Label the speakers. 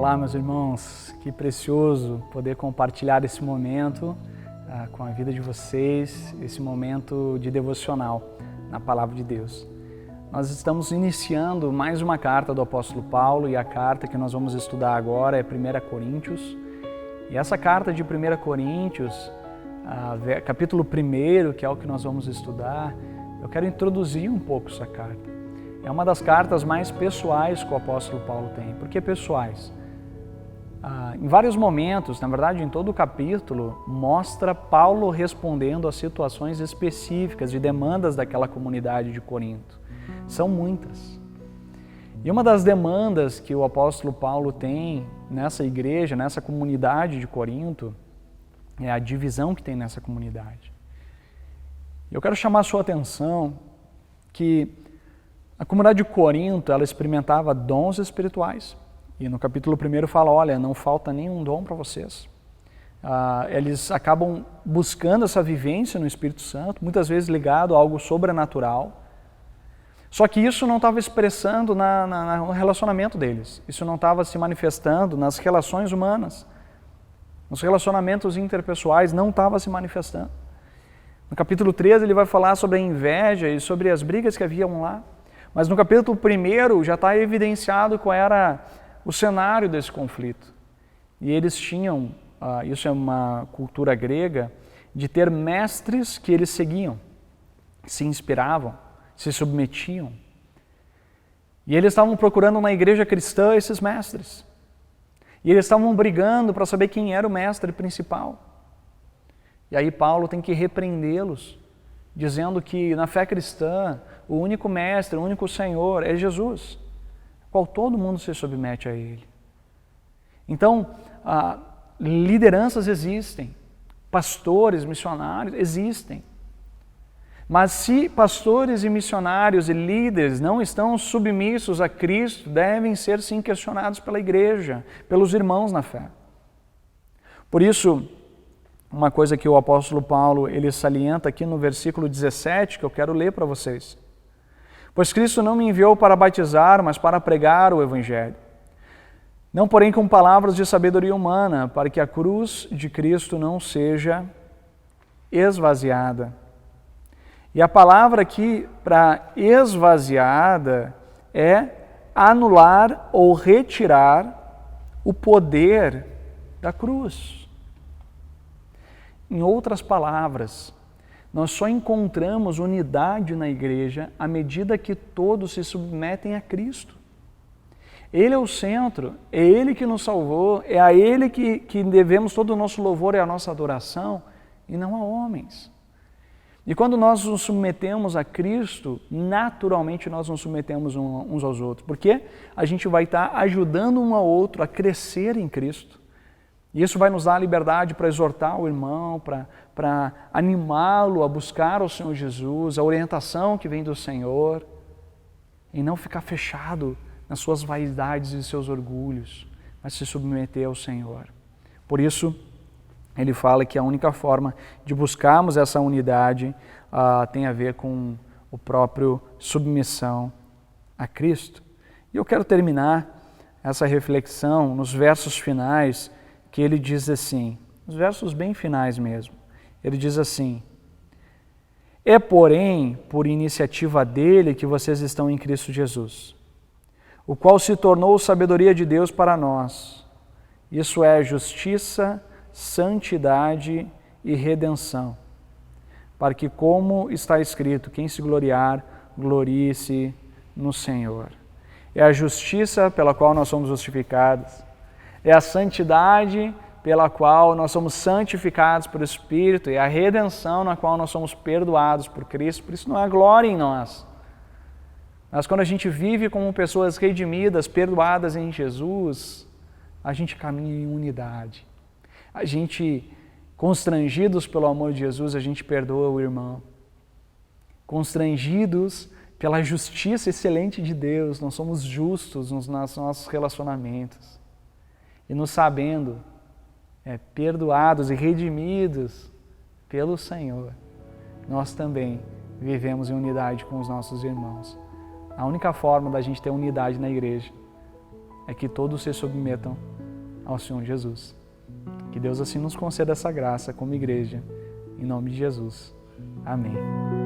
Speaker 1: Olá, meus irmãos, que precioso poder compartilhar esse momento com a vida de vocês, esse momento de devocional na Palavra de Deus. Nós estamos iniciando mais uma carta do apóstolo Paulo e a carta que nós vamos estudar agora é 1 Coríntios. E essa carta de 1 Coríntios, capítulo 1, que é o que nós vamos estudar, eu quero introduzir um pouco essa carta. É uma das cartas mais pessoais que o apóstolo Paulo tem. Por que pessoais? Em vários momentos, na verdade em todo o capítulo, mostra Paulo respondendo a situações específicas de demandas daquela comunidade de Corinto. São muitas. E uma das demandas que o apóstolo Paulo tem nessa igreja, nessa comunidade de Corinto, é a divisão que tem nessa comunidade. Eu quero chamar a sua atenção que a comunidade de Corinto, ela experimentava dons espirituais. E no capítulo 1 fala, olha, não falta nenhum dom para vocês. Eles acabam buscando essa vivência no Espírito Santo, muitas vezes ligado a algo sobrenatural. Só que isso não estava expressando no relacionamento deles. Isso não estava se manifestando nas relações humanas. Nos relacionamentos interpessoais não estava se manifestando. No capítulo 13 ele vai falar sobre a inveja e sobre as brigas que haviam lá. Mas no capítulo 1 já está evidenciado qual era o cenário desse conflito. E eles tinham, isso é uma cultura grega, de ter mestres que eles seguiam, se inspiravam, se submetiam. E eles estavam procurando na igreja cristã esses mestres. E eles estavam brigando para saber quem era o mestre principal. E aí Paulo tem que repreendê-los, dizendo que na fé cristã, o único mestre, o único Senhor é Jesus, qual todo mundo se submete a Ele. Então, lideranças existem, pastores, missionários existem. Mas se pastores e missionários e líderes não estão submissos a Cristo, devem ser sim questionados pela igreja, pelos irmãos na fé. Por isso, uma coisa que o apóstolo Paulo ele salienta aqui no versículo 17, que eu quero ler para vocês. Pois Cristo não me enviou para batizar, mas para pregar o Evangelho. Não, porém, com palavras de sabedoria humana, para que a cruz de Cristo não seja esvaziada. E a palavra aqui para esvaziada é anular ou retirar o poder da cruz. Em outras palavras, nós só encontramos unidade na igreja à medida que todos se submetem a Cristo. Ele é o centro, é Ele que nos salvou, é a Ele que devemos todo o nosso louvor e a nossa adoração, e não a homens. E quando nós nos submetemos a Cristo, naturalmente nós nos submetemos uns aos outros, porque a gente vai estar ajudando um ao outro a crescer em Cristo. E isso vai nos dar a liberdade para exortar o irmão, para animá-lo a buscar o Senhor Jesus, a orientação que vem do Senhor, e não ficar fechado nas suas vaidades e seus orgulhos, mas se submeter ao Senhor. Por isso, ele fala que a única forma de buscarmos essa unidade tem a ver com o próprio submissão a Cristo. E eu quero terminar essa reflexão nos versos finais, que ele diz assim, os versos bem finais mesmo, ele diz assim, é porém por iniciativa dele que vocês estão em Cristo Jesus, o qual se tornou sabedoria de Deus para nós, isso é justiça, santidade e redenção, para que, como está escrito, quem se gloriar, glorie-se no Senhor. É a justiça pela qual nós somos justificados, é a santidade pela qual nós somos santificados pelo Espírito, e a redenção na qual nós somos perdoados por Cristo. Por isso não há glória em nós. Mas quando a gente vive como pessoas redimidas, perdoadas em Jesus, a gente caminha em unidade. A gente, constrangidos pelo amor de Jesus, a gente perdoa o irmão. Constrangidos pela justiça excelente de Deus, nós somos justos nos nossos relacionamentos. E nos sabendo perdoados e redimidos pelo Senhor, nós também vivemos em unidade com os nossos irmãos. A única forma da gente ter unidade na igreja é que todos se submetam ao Senhor Jesus. Que Deus assim nos conceda essa graça como igreja. Em nome de Jesus. Amém.